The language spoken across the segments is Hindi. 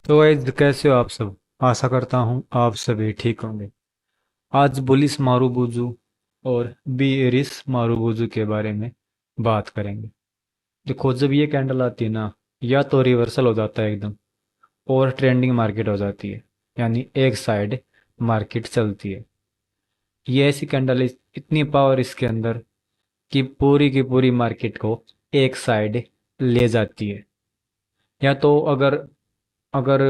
तो गाइस कैसे हो आप सब। आशा करता हूँ आप सभी ठीक होंगे। आज बुलिस मारुबुजू और बी एरिस मारुबुजू के बारे में बात करेंगे। देखो, जब ये कैंडल आती है ना, या तो रिवर्सल हो जाता है एकदम और ट्रेंडिंग मार्केट हो जाती है, यानी एक साइड मार्केट चलती है। ये ऐसी कैंडल इतनी पावर इसके अंदर कि पूरी की पूरी मार्केट को एक साइड ले जाती है। या तो अगर अगर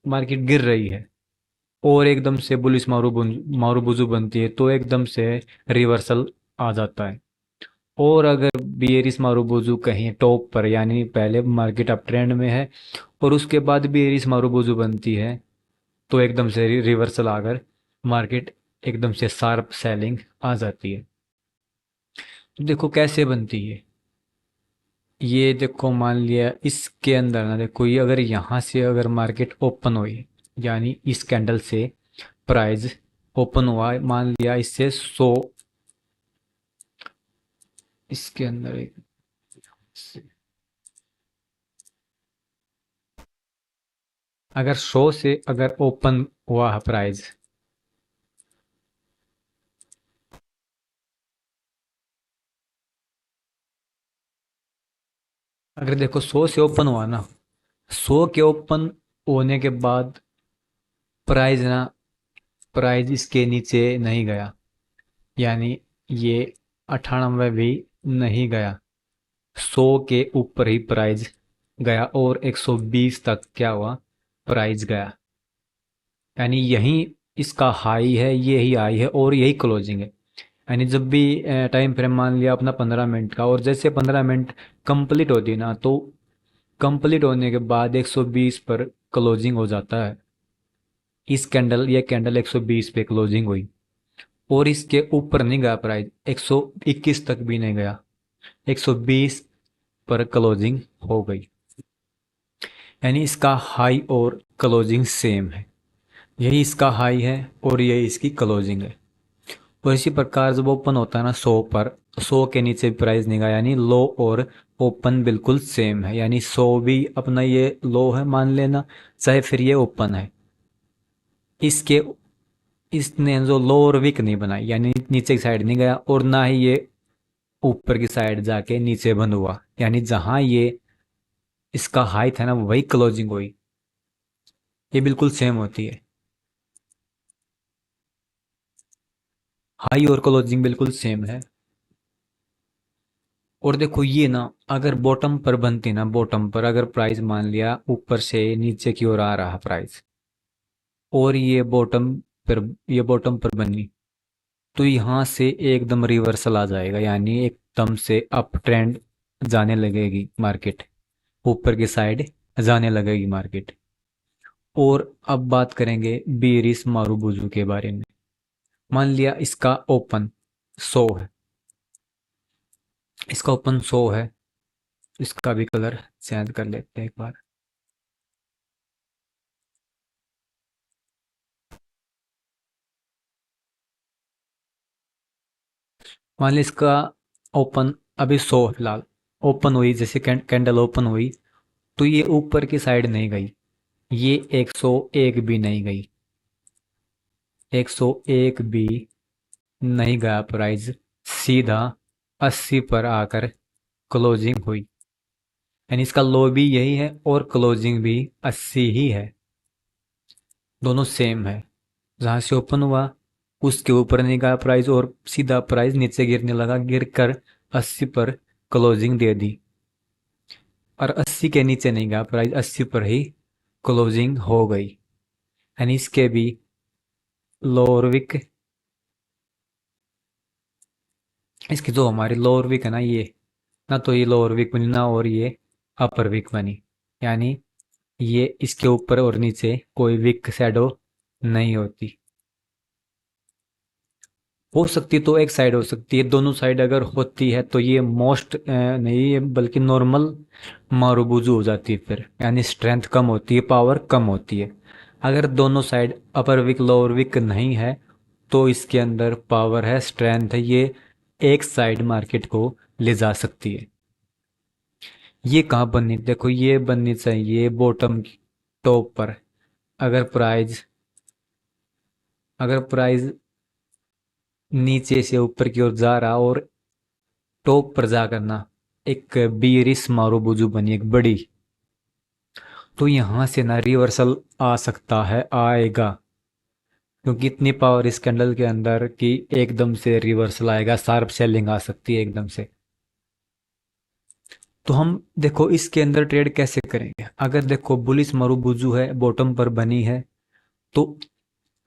मार्केट गिर रही है और एकदम से बुलिस मारूबुजू बनती है तो एकदम से रिवर्सल आ जाता है। और अगर बियरिस मारूबुजू कहीं टॉप पर, यानी पहले मार्केट अप ट्रेंड में है और उसके बाद बियरिस मारूबुजू बनती है, तो एकदम से रिवर्सल आकर मार्केट एकदम से शार्प सेलिंग आ जाती है। तो देखो कैसे बनती है ये। देखो, मान लिया इसके अंदर ना, देखो ये अगर यहाँ से अगर मार्केट ओपन हुई, यानी इस कैंडल से प्राइस ओपन हुआ, मान लिया इससे 100, इसके अंदर एक, अगर 100 से अगर ओपन हुआ है प्राइस, अगर देखो 100 से ओपन हुआ ना, 100 के ओपन होने के बाद प्राइस ना, प्राइस इसके नीचे नहीं गया, यानी ये 98 भी नहीं गया, 100 के ऊपर ही प्राइस गया और 120 तक क्या हुआ, प्राइस गया। यानी यही इसका हाई है, यही हाई है और यही क्लोजिंग है। यानी जब भी टाइम फ्रेम मान लिया अपना 15 मिनट का, और जैसे 15 मिनट कंप्लीट होती है ना, तो कंप्लीट होने के बाद 120 पर क्लोजिंग हो जाता है। इस कैंडल, ये कैंडल 120 पे क्लोजिंग हुई और इसके ऊपर नहीं गया प्राइस, 121 तक भी नहीं गया, 120 पर क्लोजिंग हो गई। यानी इसका हाई और क्लोजिंग सेम है, यही इसका हाई है और यही इसकी क्लोजिंग है। और इसी प्रकार जब ओपन होता है ना 100 पर, 100 के नीचे भी प्राइस नहीं गया, यानी लो और ओपन बिल्कुल सेम है। यानी 100 भी अपना ये लो है मान लेना, चाहे फिर ये ओपन है। इसके इसने जो लो और विक नहीं बनाई, यानी नीचे की साइड नहीं गया और ना ही ये ऊपर की साइड जाके नीचे बंद हुआ, यानी जहां ये इसका हाई था ना वही क्लोजिंग हुई। ये बिल्कुल सेम होती है, हाई और क्लोजिंग बिल्कुल सेम है। और देखो ये ना, अगर बॉटम पर बनती ना, बॉटम पर अगर प्राइस मान लिया ऊपर से नीचे की ओर आ रहा प्राइस, और ये बॉटम पर बनी, तो यहाँ से एकदम रिवर्सल आ जाएगा, यानी एकदम से अप ट्रेंड जाने लगेगी मार्केट, ऊपर की साइड जाने लगेगी मार्केट। और अब बात करेंगे बीरिस मारूबुजू के बारे में। मान लिया इसका ओपन 100 है, इसका ओपन 100 है, इसका भी कलर चेंज कर लेते हैं एक बार। मान ली इसका ओपन अभी 100 फिलहाल ओपन हुई, जैसे कैंडल ओपन हुई तो ये ऊपर की साइड नहीं गई, ये 101 भी नहीं गई, 101 भी नहीं गया प्राइस, सीधा 80 पर आकर क्लोजिंग हुई। यानी इसका लो भी यही है और क्लोजिंग भी 80 ही है, दोनों सेम है। जहां से ओपन हुआ उसके ऊपर नहीं गया प्राइस और सीधा प्राइस नीचे गिरने लगा, गिर कर 80 पर क्लोजिंग दे दी। और 80 के नीचे नहीं गया प्राइस, 80 पर ही क्लोजिंग हो गई। यानी इसके भी लोअर विक, इसकी जो हमारी लोअर विक है ना, ये ना तो ये लोअर विक बनी ना और ये अपर विक बनी, यानी ये इसके ऊपर और नीचे कोई विक शैडो नहीं होती। हो सकती तो एक साइड हो सकती है, दोनों साइड अगर होती है तो ये मोस्ट नहीं है बल्कि नॉर्मल मारूबुजू हो जाती है फिर, यानी स्ट्रेंथ कम होती है, पावर कम होती है। अगर दोनों side upper wick lower wick नहीं है तो इसके अंदर पावर है, स्ट्रेंथ है, ये एक साइड मार्केट को ले जा सकती है। ये कहाँ बननी, देखो ये बननी चाहिए बॉटम, टॉप पर। अगर प्राइस अगर प्राइस नीचे से ऊपर की ओर जा रहा और टॉप पर जा करना एक बीरिस मारूबुजू बनी एक बड़ी, तो यहां से ना रिवर्सल आ सकता है, आएगा, क्योंकि इतनी पावर इस कैंडल के अंदर कि एकदम से रिवर्सल आएगा, शार्प सेलिंग आ सकती है एकदम से। तो हम देखो इसके अंदर ट्रेड कैसे करेंगे। अगर देखो बुलिस मारूबुजू है, बॉटम पर बनी है, तो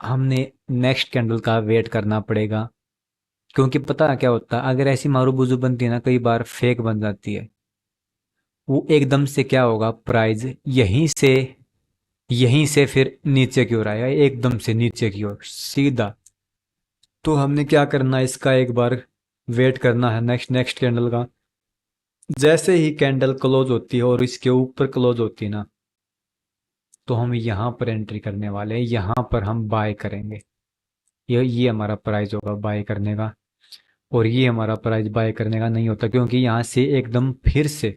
हमने नेक्स्ट कैंडल का वेट करना पड़ेगा। क्योंकि पता है क्या होता है, अगर ऐसी मारूबुजू बनती है ना, कई बार फेक बन जाती है, वो एकदम से क्या होगा, प्राइस यहीं से फिर नीचे की ओर आएगा, एकदम से नीचे की ओर सीधा। तो हमने क्या करना है, इसका एक बार वेट करना है नेक्स्ट नेक्स्ट कैंडल का। जैसे ही कैंडल क्लोज होती है और इसके ऊपर क्लोज होती है ना, तो हम यहाँ पर एंट्री करने वाले हैं, यहाँ पर हम बाय करेंगे। ये हमारा प्राइस होगा बाय करने का। और ये हमारा प्राइस बाय करने का नहीं होता, क्योंकि यहाँ से एकदम फिर से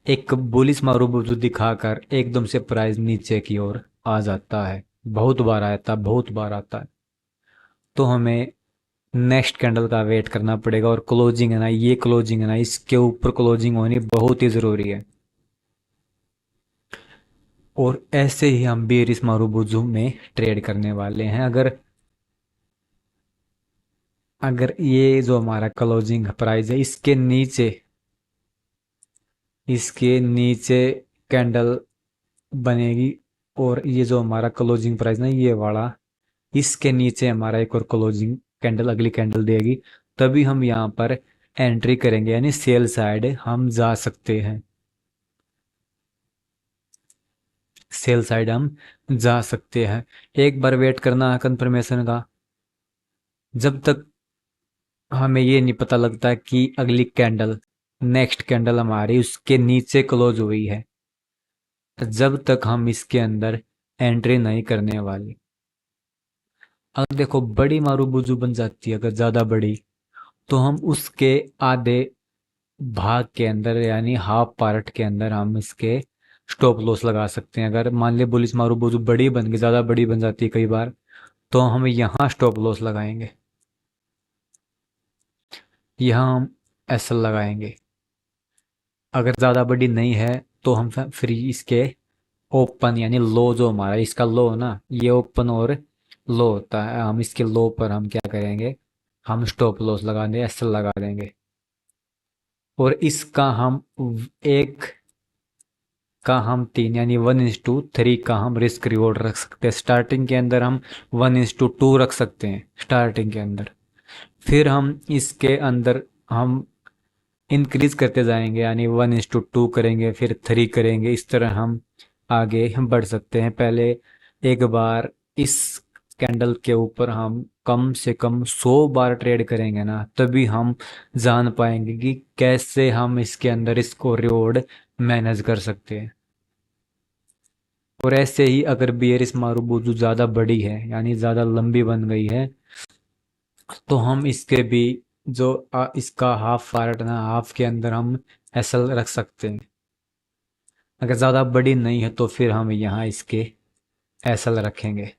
एक बुलिश मारूबुजू दिखाकर एकदम से प्राइस नीचे की ओर आ जाता है। बहुत बार आता है, बहुत बार आता है। तो हमें नेक्स्ट कैंडल का वेट करना पड़ेगा। और क्लोजिंग है ना, ये क्लोजिंग है ना, इसके ऊपर क्लोजिंग होनी बहुत ही ज़रूरी है। और ऐसे ही हम बेरिस मारूबुजू में ट्रेड करने वाले हैं। अगर अगर ये जो हमारा क्लोजिंग प्राइस है, इसके नीचे कैंडल बनेगी, और ये जो हमारा क्लोजिंग प्राइस ना, ये वाला, इसके नीचे हमारा एक और क्लोजिंग कैंडल अगली कैंडल देगी, तभी हम यहाँ पर एंट्री करेंगे, यानी सेल साइड हम जा सकते हैं। सेल साइड हम जा सकते हैं। एक बार वेट करना है कंफर्मेशन का। जब तक हमें ये नहीं पता लगता कि अगली कैंडल, नेक्स्ट कैंडल हमारी उसके नीचे क्लोज हुई है, जब तक हम इसके अंदर एंट्री नहीं करने वाले। अगर देखो बड़ी मारूबुजू बन जाती है, अगर ज्यादा बड़ी, तो हम उसके आधे भाग के अंदर, यानी हाफ पार्ट के अंदर, हम इसके स्टॉप लॉस लगा सकते हैं। अगर मान ली बुलिस मारूबुजू बड़ी बन गई, ज्यादा बड़ी बन जाती है कई बार, तो हम यहाँ स्टॉप लॉस लगाएंगे, यहाँ हम एसएल लगाएंगे। अगर ज़्यादा बड़ी नहीं है, तो हम फिर इसके ओपन, यानी लो, जो हमारा इसका लो है ना, ये ओपन और लो होता है, हम इसके लो पर हम क्या करेंगे, हम स्टॉप लॉस लगा देंगे, एसएल लगा देंगे। और इसका हम एक का हम तीन, यानी 1:3 का हम रिस्क रिवॉर्ड रख सकते हैं। स्टार्टिंग के अंदर हम 1:2 रख सकते हैं स्टार्टिंग के अंदर। फिर हम इसके अंदर हम इंक्रीज करते जाएंगे, यानी 1:2 करेंगे, फिर 3 करेंगे, इस तरह हम आगे हम बढ़ सकते हैं। पहले एक बार इस कैंडल के ऊपर हम कम से कम 100 बार ट्रेड करेंगे ना, तभी हम जान पाएंगे कि कैसे हम इसके अंदर इसको रिवॉर्ड मैनेज कर सकते हैं। और ऐसे ही अगर बियरिस मारूबुजू ज़्यादा बड़ी है, यानी ज़्यादा लंबी बन गई है, तो हम इसके भी जो इसका हाफ पार्ट ना, हाफ के अंदर हम एसल रख सकते हैं। अगर ज़्यादा बड़ी नहीं है, तो फिर हम यहाँ इसके एसल रखेंगे।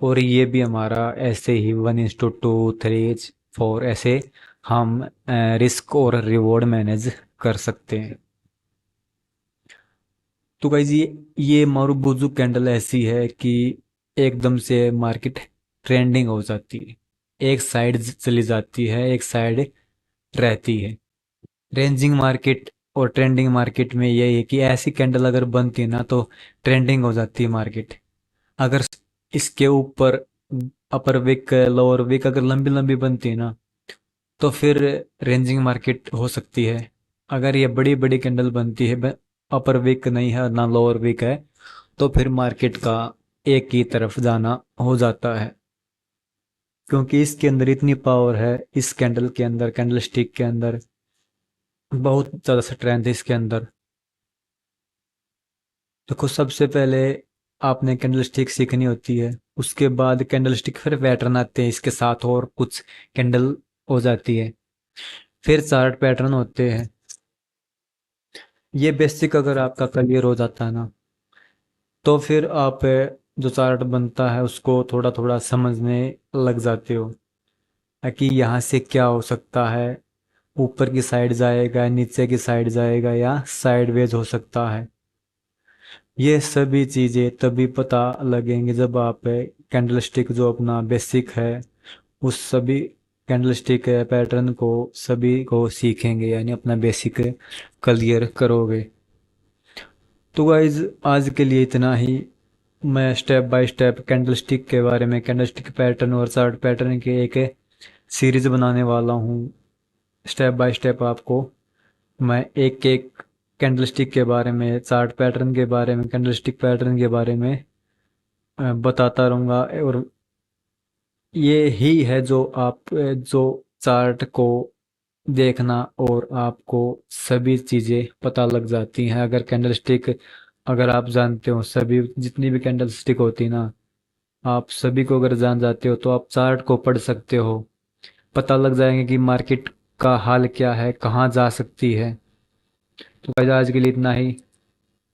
और ये भी हमारा ऐसे ही 1:2 3 4 ऐसे हम रिस्क और रिवॉर्ड मैनेज कर सकते हैं। तो गाइज ये मारूबुजू कैंडल ऐसी है कि एकदम से मार्केट ट्रेंडिंग हो जाती है, एक साइड चली जाती है, एक साइड रहती है। रेंजिंग मार्केट और ट्रेंडिंग मार्केट में यही है कि ऐसी कैंडल अगर बनती है ना, तो ट्रेंडिंग हो जाती है मार्केट। अगर इसके ऊपर अपर विक लोअर विक अगर लंबी लंबी बनती है ना, तो फिर रेंजिंग मार्केट हो सकती है। अगर ये बड़ी बड़ी कैंडल बनती है, अपर विक नहीं है ना लोअर विक है, तो फिर मार्केट का एक ही तरफ जाना हो जाता है। क्योंकि इसके अंदर इतनी पावर है, इस कैंडल के अंदर, कैंडल स्टिक के अंदर बहुत ज़्यादा स्ट्रेंथ है इसके अंदर। देखो सबसे पहले आपने कैंडल स्टिक सीखनी होती है, उसके बाद कैंडल स्टिक फिर पैटर्न आते हैं इसके साथ, और कुछ कैंडल हो जाती है, फिर चार्ट पैटर्न होते हैं। ये बेसिक अगर आपका क्लियर हो जाता है ना, तो फिर आप जो चार्ट बनता है उसको थोड़ा थोड़ा समझने लग जाते हो कि यहाँ से क्या हो सकता है, ऊपर की साइड जाएगा, नीचे की साइड जाएगा, या साइडवेज हो सकता है। ये सभी चीज़ें तभी पता लगेंगे जब आप कैंडलस्टिक जो अपना बेसिक है उस सभी कैंडलस्टिक पैटर्न को सभी को सीखेंगे, यानी अपना बेसिक क्लियर करोगे। तो गाइज आज के लिए इतना ही। मैं स्टेप बाय स्टेप कैंडलस्टिक के बारे में, कैंडलस्टिक पैटर्न और चार्ट पैटर्न के एक सीरीज बनाने वाला हूँ। स्टेप बाय स्टेप आपको मैं एक एक कैंडलस्टिक के बारे में, चार्ट पैटर्न के बारे में, कैंडलस्टिक पैटर्न के बारे में बताता रहूँगा। और ये ही है जो आप जो चार्ट को देखना और आपको सभी चीज़ें पता लग जाती हैं। अगर कैंडलस्टिक अगर आप जानते हो, सभी जितनी भी कैंडलस्टिक होती ना, आप सभी को अगर जान जाते हो तो आप चार्ट को पढ़ सकते हो, पता लग जाएंगे कि मार्केट का हाल क्या है, कहाँ जा सकती है। तो गाइस आज के लिए इतना ही।